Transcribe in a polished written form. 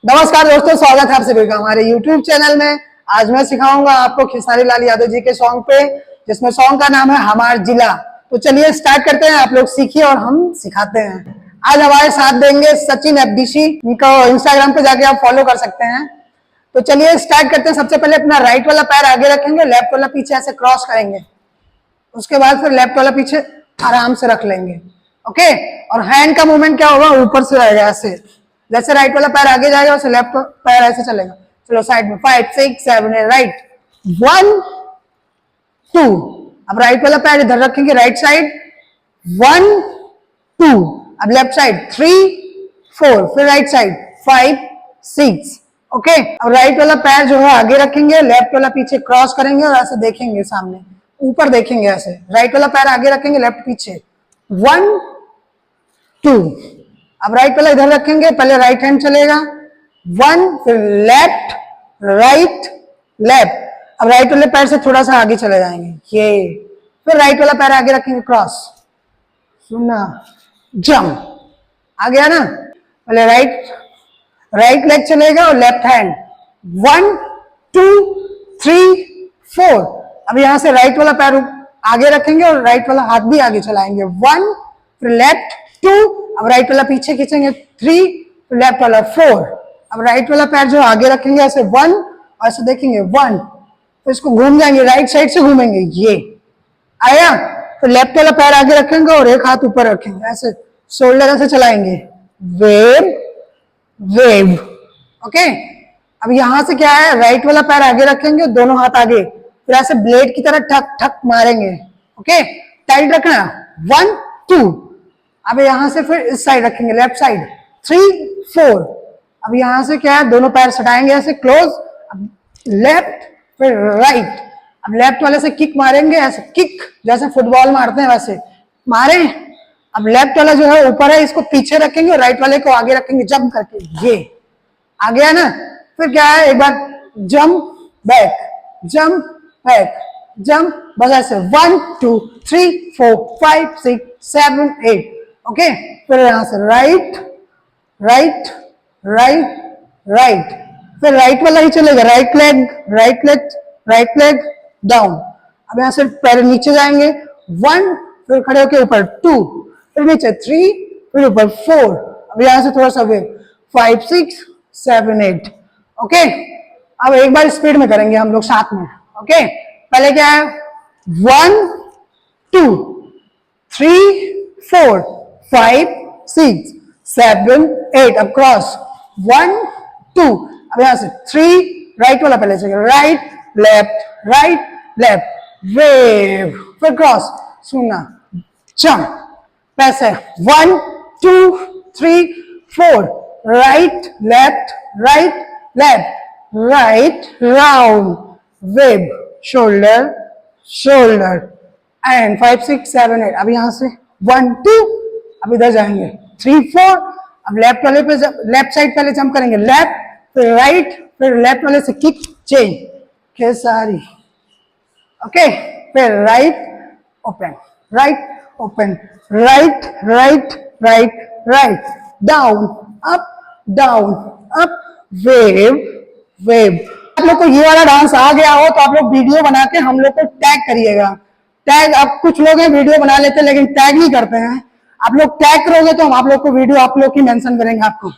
नमस्कार दोस्तों, स्वागत है आप सभी का हमारे YouTube चैनल में। आज मैं सिखाऊंगा आपको खेसारी लाल यादव जी के सॉन्ग पे, जिसमें सॉन्ग का नाम है हमार जिला। तो चलिए स्टार्ट करते हैं। आप लोग सीखिए और हम सिखाते हैं। आज हमारे साथ देंगे सचिन FDC, इनको इंस्टाग्राम पे जाके आप फॉलो कर सकते हैं। तो चलिए स्टार्ट करते हैं। सबसे पहले अपना राइट वाला पैर आगे रखेंगे, लेफ्ट वाला पीछे ऐसे क्रॉस करेंगे। उसके बाद फिर लेफ्ट वाला पीछे आराम से रख लेंगे। ओके, और हैंड का मूवमेंट क्या होगा, ऊपर से आएगा ऐसे। जैसे राइट वाला पैर आगे जाएगा वैसे लेफ्ट पैर ऐसे चलेगा। चलो साइड में 5 6 7 राइट 1 2। अब राइट वाला पैर इधर रखेंगे राइट साइड 1 2। अब लेफ्ट साइड 3 4, फिर राइट साइड 5 6। ओके, अब राइट वाला पैर जो है आगे रखेंगे, लेफ्ट वाला पीछे क्रॉस करेंगे और ऐसे देखेंगे सामने, ऊपर देखेंगे ऐसे। राइट वाला पैर आगे रखेंगे, लेफ्ट पीछे 1 2। अब राइट वाला इधर रखेंगे, पहले राइट हैंड चलेगा 1, फिर लेफ्ट राइट लेफ्ट। अब राइट वाले पैर से थोड़ा सा आगे चले जाएंगे ये, फिर राइट वाला पैर आगे रखेंगे, क्रॉस, सुनना, जंप। आ गया ना। पहले राइट लेग चलेगा और लेफ्ट हैंड 1 2 3 4। अब यहां से राइट वाला पैर आगे रखेंगे और राइट वाला हाथ भी आगे चलाएंगे 1, फिर लेफ्ट 2। अब राइट वाला पीछे खींचेंगे 3, फिर लेफ्ट वाला 4। अब राइट वाला पैर जो आगे रखेंगे ऐसे 1, और ऐसे देखेंगे 1, फिर इसको घूम जाएंगे, राइट साइड से घूमेंगे ये। आया। फिर लेफ्ट वाला पैर आगे रखेंगे और एक हाथ ऊपर रखेंगे ऐसे, शोल्डर ऐसे चलाएंगे, वेव वेव। ओके, अब यहां से क्या है, राइट वाला पैर आगे रखेंगे, दोनों हाथ आगे, फिर ऐसे ब्लेड की तरह ठक ठक मारेंगे। ओके, टाइट रखना 1 2। अब यहां से फिर इस साइड रखेंगे, लेफ्ट साइड 3 4। अब यहां से क्या है, दोनों पैर सटाएंगे ऐसे क्लोज, अब लेफ्ट फिर राइट। अब लेफ्ट वाले से किक मारेंगे ऐसे, किक जैसे फुटबॉल मारते हैं वैसे मारे। अब लेफ्ट वाला जो है ऊपर है, इसको पीछे रखेंगे, राइट वाले को आगे रखेंगे जंप करके, ये आ गया ना। फिर क्या है, एक बार जंप बैक जंप, बस ऐसे 1 2 3 4 5 6 7 8। ओके, फिर यहां से राइट राइट राइट राइट, फिर राइट वाला ही चलेगा, राइट लेग डाउन। अब यहां से पैर नीचे जाएंगे 1, फिर खड़े होके ऊपर 2, फिर नीचे 3, फिर ऊपर 4। अब यहां से थोड़ा सा वे 5 6 7 8। ओके, अब एक बार स्पीड में करेंगे हम लोग साथ में। ओके, पहले क्या है 1 2 3 4 5 6 7 8। अब क्रॉस 1 2। अब यहां से 3, राइट वाला पहले से राइट लेफ्ट वेव, फिर क्रॉस, सुनना, जंप, पैसे 1 2 3 4, right left right round wave, shoulder and 5 6 7 8। अब यहां से 1 2। अब इधर जाएंगे 3 4। अब लेफ्ट वाले पे लेफ्ट साइड पहले जंप करेंगे, लेफ्ट फिर राइट, फिर लेफ्ट वाले से किक चेंज, खेसारी। ओके, फिर right open write down up wave. आप लोग को ये वाला डांस आ गया हो तो आप लोग वीडियो बना के हम लोग को टैग करिएगा। टैग, अब कुछ लोग हैं वीडियो बना लेते हैं लेकिन टैग नहीं करते हैं। आप लोग टैग करोगे तो हम आप लोग को वीडियो आप लोग की मेंशन करेंगे आपको।